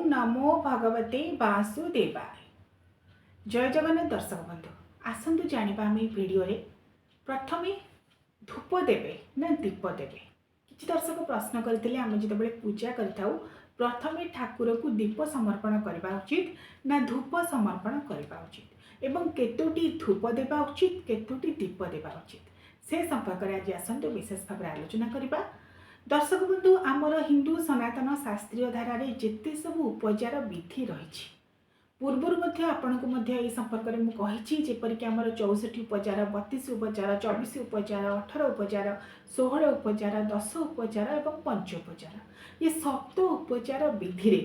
नमो भगवते वासुदेवाय। जय जगन्नाथ दर्शक बंधु, आसतु जानिबा आम भिडियो रे प्रथमे धूप देवे ना दीप देवे। किछि दर्शक प्रश्न करथिले आम जितेबाला पूजा करिथाउ प्रथमे ठाकुर को दीप समर्पण करबा उचित ना धूप समर्पण करबा उचित एवं केतोटी धूप देबा उचित केतोटी दीप देबा उचित से संपर्क में आज आसतु विशेष भाव आलोचना करबा। दर्शक बंधु, आमर हिंदू सनातन शास्त्रीय धारा रे जेते सब उपचार विधि रही पूर्वर आपको संपर्क में मुझे जेपरिक आमर 64 उपचार 32 उपचार 24 उपचार 18 उपचार 16 उपचार 10 उपचार और 5 उपचार ये सप्त उपचार विधि रे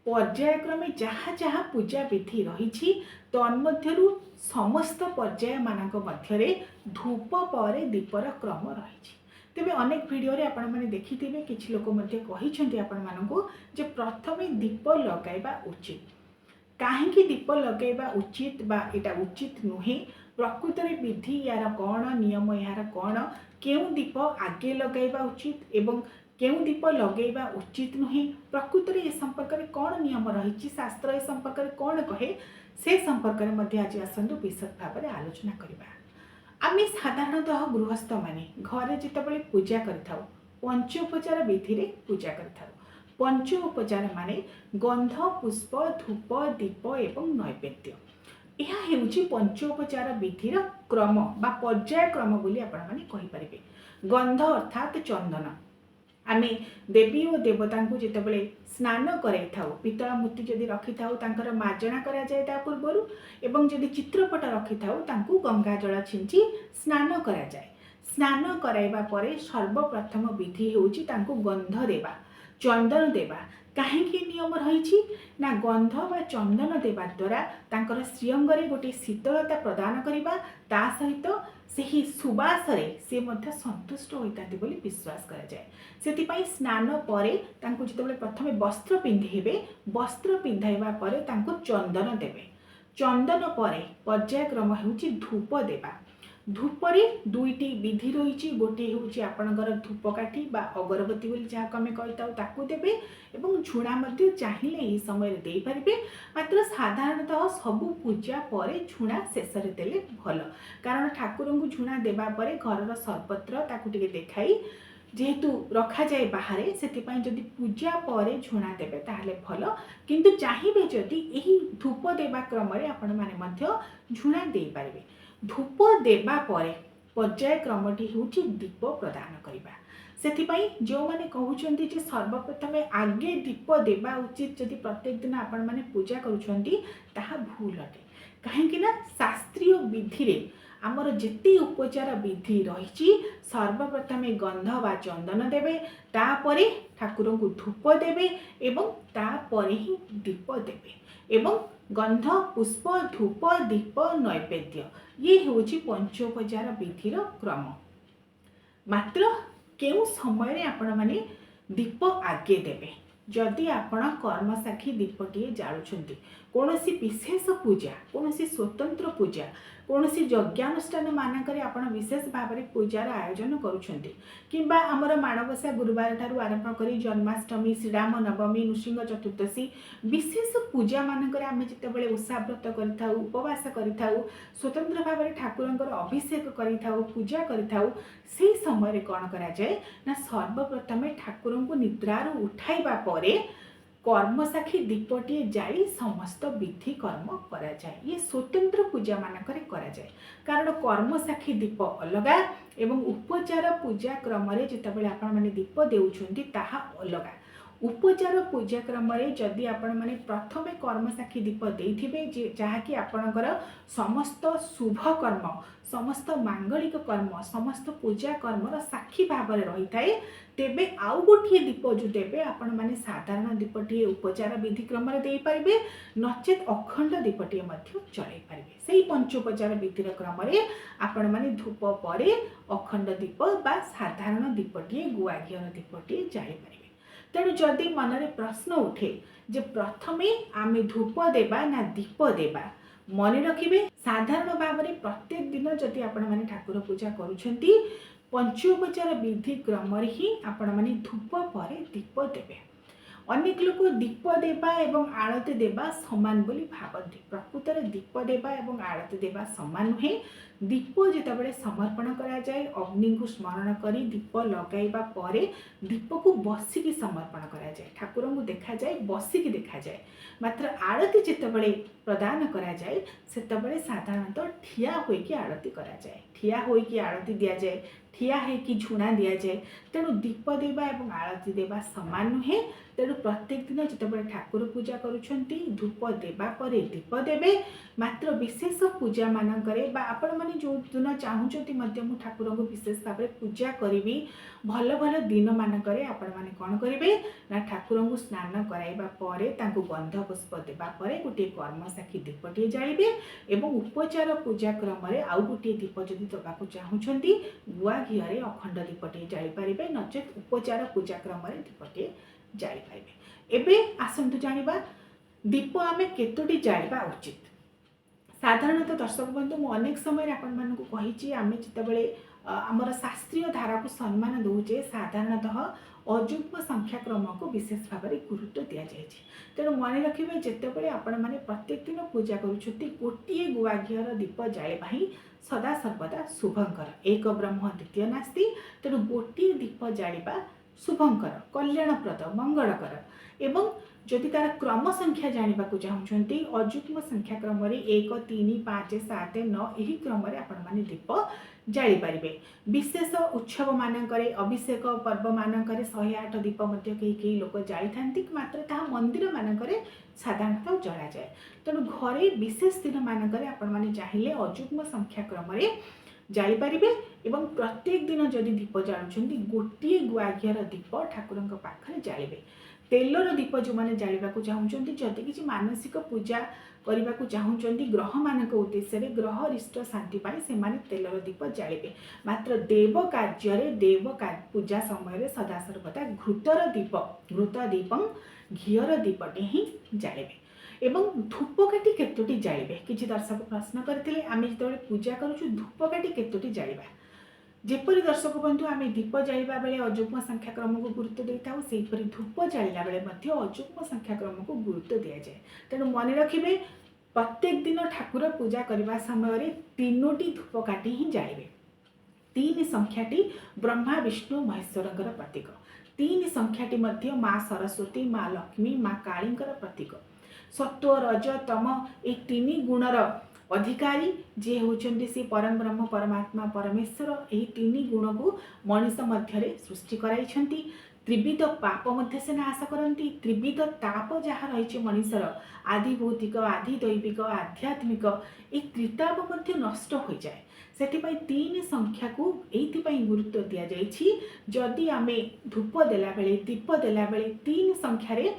पर्यायक्रमे जहाँ जहाँ पूजा विधि रही तन्मध्यरु समस्त पर्याय मानक मध्यरे धूप पर दीपर क्रम रही। तेबे अनेक वीडियो रे आपण माने देखिथिबे किछि लोक मध्ये कहिसंती आपण मानकु जे प्रथमे दीप लगाइबा उचित। काहेकि दीप लगाइबा उचित बा एटा उचित नुहे, प्रकृत रे विधि यार कोन नियम यार कोन, केउ दीप आगे लगाइबा उचित एवं केउ दीप लगाइबा उचित नुहे, प्रकृत रे ए संपर्क रे कोन नियम रहिछि, शास्त्र ए संपर्क रे कोन कहे से संपर्क रे मध्ये आज आसंतु विशद भाव में आलोचना करिबा। आमे साधारणतः गृहस्थ माने घरे जितेबाला पूजा करिथाउ पंचोपचार विधि रे पूजा करिथाउ। पंचोपचार माने गंध पुष्प धूप दीप एवं नैवेद्य। यह हेउची पंचोपचार विधि रो क्रम बा पर्याय क्रम बोली आपण माने कहि परिबे। गंध अर्थात चंदन आमे देवी और देवता को जितेबाला स्नान कराइथाउ पितल मूर्ति जदि रखि थाउ तांकर मार्जना करा जाय ता पूर्वरु एवं जदि चित्रपट रखि थाउ तांकु गंगा जल छिंची स्नान करा जाय। स्नान कराइबा परे सर्वप्रथम विधि हेउची तांकु गंध देबा चंदन देबा। काहेकि नियम रही ना गंध बा चंदन देबा द्वारा तांकर श्रीअंगरे गोटे शीतलता प्रदान करिबा ता सहित सेही सुबासरे से मध्य संतुष्ट होइताती बोली विश्वास करा जाय। सेतिपाई स्नान परे तांकु जितेबाला प्रथमे वस्त्र पिंधेबे वस्त्र पिंधाइबा परे तांकु चंदन देबे। चंदन परे पर्यायक्रम हेउची धूप देबा। धूपरे दुईटी विधि रही गोटे हूँ आपणकर धूपकाठी बा अगरबत्ती बोली जहाँ आम कहीता ताकू देवे एवं झुणा मध्य चाहिए यही समय दे पारे। मात्र साधारणतः सबू पूजा पर झुणा शेष में देले भल, कारण ठाकुर को झुणा देवा परे घर सर्वत्र ताकू टिके देखाई जेहेतु रखा जाए बाहर से जदि पूजा पर झुणा देवे ताहले भल, किंतु चाहिए जदि यही धूप देवा क्रम आपण माने झुणा दे पारे। धूप देवा परे पर्याय क्रमटी होची दीप प्रदान करिबा। सेथिपाई जो माने कहउचंती जे सर्वप्रथम आगे दीप देवा उचित जदि प्रत्येक दिन आपण माने पूजा करूचंती ताहा भूल अटे। काहेकि ना शास्त्रीय विधि रे आमर जेते उपचार विधि रही सर्वप्रथम गंध बा चंदन देवे तापरे ठाकुर को धूप देवे एवं तापरे ही दीप देवे एवं गंध पुष्प धूप दीप नैवेद्य ये होची पंचोपचार विधि क्रम। मात्र केउ समय रे आपण माने दीप आगे देवे जदि आपण कर्मसाखी दीपटीए जालुछंती कोनोसी विशेष पूजा कोनोसी स्वतंत्र पूजा कोनोसी यज्ञानुष्ठान मानकरे आपण विशेष भाव में पूजार आयोजन करुछंती किंबा आमर माणबसा गुरुवार ठारू आरंभ करी जन्माष्टमी श्रीराम नवमी नृसिंह चतुर्दशी विशेष पूजा मानकरे आमे जितेबाला उषाव्रत करिथाउ उपवास करिथाउ स्वतंत्र भाव में ठाकुरंकर अभिषेक करिथाउ पूजा करिथाउ से समय रे कोन करा जाय ना सर्वप्रथम ठाकुरन को निद्रारू उठाइबा परे कर्मसाखी दीपटीए जाई समस्त विधि कर्म करा जाए। ये स्वतंत्र पूजा मानकरे करा जाए, कारण कर्मसाखी दीप अलगा एवं उपचार पूजा क्रम रे जितेबाला आपण माने दीप देउछंती ताहा अलगा। उपचार पूजा क्रम रे जदि आपण माने प्रथमे कर्मसाखी दीप देइथिबे जे जहाँकि आपणकर समस्त शुभ कर्म समस्त मांगलिक कर्म समस्त पूजा कर्मर साक्षी भाव में रही थाए, तेबे आउ गोटे दीप जो देवे आपण माने साधारण दीपटीए उपचार विधि क्रम रे देई परिबे, नचेत अखंड दीपटीए मध्य चलाई परिबे। सेही पंचोपचार विधि क्रम रे आपण माने धूप परे अखंड दीप बा साधारण दीपटीए गुआ घियर दीपटीए जाई परिबे। तेणु जदि मनरे प्रश्न उठे जे प्रथमे आमे धूप देबा ना दीप देबा, मन रखिबे साधारण भाव में प्रत्येक दिन जदि आपण माने ठाकुर पूजा करूछंती पंचोपचार विधि क्रम ही आपण माने धूप पर दीप देबे। अनेक लोक दीप देवा एवं आरती देवा सामान बोली भावती। प्रकृतर दीप देवा एवं आरती देवा सामान नुहे। दीप जितेबाला समर्पण करा जाए अग्नि को स्मरण करी दीप लगाइबा परे दीप को बसिकी समर्पण करा जाए, ठाकुर को देखा जाए बसिकी देखा जाए। मात्र आरती जितेबाला प्रदान करा जाए सेतेबाला साधारणतः ठिया होइकी आरती करा जाए, ठिया होइकी आरती दिया जाए, ठिया होइकी झुणा दिया जाए। तेणु दीप देवा एवं आरती देवा सामान नुहे। तेणु प्रत्येक दिन जितेबाला ठाकुर पूजा करुछंती धूप देवा परे दीप देवे। मात्र विशेष पूजा मानकरे बा आपण माने जो दिन चाहूचंती मध्य मु ठाकुर को विशेष भाव पूजा करी भल भल दिन मानकरे आपण माने कौन करेंगे ना ठाकुर को स्नान कराइबा परे तांको गंध पुष्प देवा परे गोटे कर्मसाखी दीपटे जाइबे एवं उपचार पूजा क्रम आउ गोटे दीप जदि दबाक चाहूचंती गुआ घीरे अखंड दीपटे जाई पारिबे, नचेत उपचार पूजा क्रम दीपटे जाई पारिबे। एबे आसंतु जानिबा दीप आमे केतोटी जाइबा उचित। साधारणतः दर्शक बंधु मु अनेक समय आपण मानकु कहिछि आमे जितेबाला आमर शास्त्रीय धारा को सम्मान दौचे साधारणतः अजुग्म संख्याक्रम को विशेष भाव में गुरुत्व दि जाए। तेणु मन रखिए जितेबाला आपण मैंने प्रत्येक दिन पूजा करुँच गोटे गुआ घीर दीप जाइबा ही सदा सर्वदा शुभंकर, एक ब्रह्म द्वितीय नास्ति। तेणु गोटे दीप जाइबा शुभंकर, कल्याणप्रद, मंगलकर। एवं जदि तार क्रम संख्या जाना चाहते अजुग्म संख्या क्रम 1 3 5 7 9 यही क्रम आपण मैंने दीप जाई पारिबे। विशेष उत्सव मानकरे अभिषेक पर्व मानकरे 108 दीप कई लोक जाई थांती, मात्र ता मंदिर मानकरे साधारणतः जला जाए। तेणु घरे विशेष दिन मानकरे आपण माने चाहिए अजुग्म संख्या क्रम जाई पारिबे। एवं प्रत्येक दिन जदि दीप जालुछंती गोटे गुआ घीर दीप ठाकुर पाखरे जालिबे। तेलर दीप जो मैंने जाइबा चाहूँगी जदि किसी मानसिक पूजा करने को चाहूँगी ग्रह मान उद्देश्य ग्रह रिष्ट शांति से माने तेलर दीप जाइबे। मात्र देव कार्य देव पूजा समय सदा सर्वदा घृतर दीपं घीर दीपटे ही जाइबे। एवं धूपकाठी केतोटी जाइबे। किछि दर्शक प्रश्न करथिले आमे जेतेबेले पूजा करूछु धूपकाठी केतोटी जाइबा। जेपरी दर्शक बंधु आम दीप जाइबा बेले अजुग्म संख्याक्रम को गुरुत्व देता से धूप जाइला बेले अजुग्म संख्याक्रम को गुरुत्व दि जाए। तेणु मन रखिए प्रत्येक दिन ठाकुर पूजा करने समय 3टी धूपकाठी ही जाइबे। 3 संख्याटी ब्रह्मा विष्णु महेश्वरंकर प्रतीक, 3 संख्याटी मध्य माँ सरस्वती माँ लक्ष्मी माँ कालींकर प्रतीक। सत्व रज तम ये 3 गुणर अधिकारी जे होचंदी से परम ब्रह्म परमात्मा परमेश्वर यही 3 गुण को मनुष्य मध्य सृष्टि कराइछंती। त्रिविध पाप मध्य से नाश करती। त्रिविध ताप जहाँ रही मनुष्यर आदि भौतिक आदि दैविक आध्यात्मिक ये त्रिताप मध्य नष्ट हो जाए। सेठिपाई 3 संख्या को एइथिपाई गुरुत्व दिया जाइछि। जदि आमे धूप देला बेले दीप देला बेले 3 संख्या रे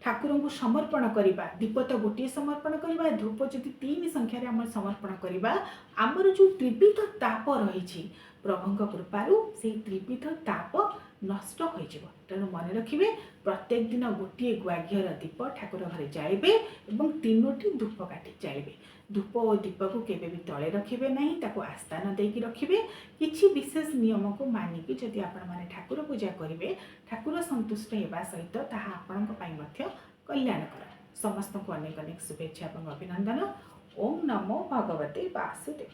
ठाकुर को समर्पण करवा, दीप तो गोटे समर्पण करवा, धूप जदि 3 संख्यार आम समर्पण करवा आमर जो त्रिविध ताप रही प्रभु कृपारू से त्रिविध ताप नष्ट हो। तेणु मन रखिए प्रत्येक दिन गोटे गुआ घीर दीप ठाकुर घरे जाइबे और 3टी धूपकाठी जाइबे। धूप और दीप को केबे भी तले रखिए ना, ताको आस्थान देकी रखिए। किछि विशेष नियम को मानिकी जदि आपण माने ठाकुर पूजा करेंगे ठाकुर संतुष्ट होगा सहित ताहा आपण कल्याणकर। समस्त को अनेक अनेक शुभेच्छा और अभिनंदन। ओम नमो भगवते वासुदेव।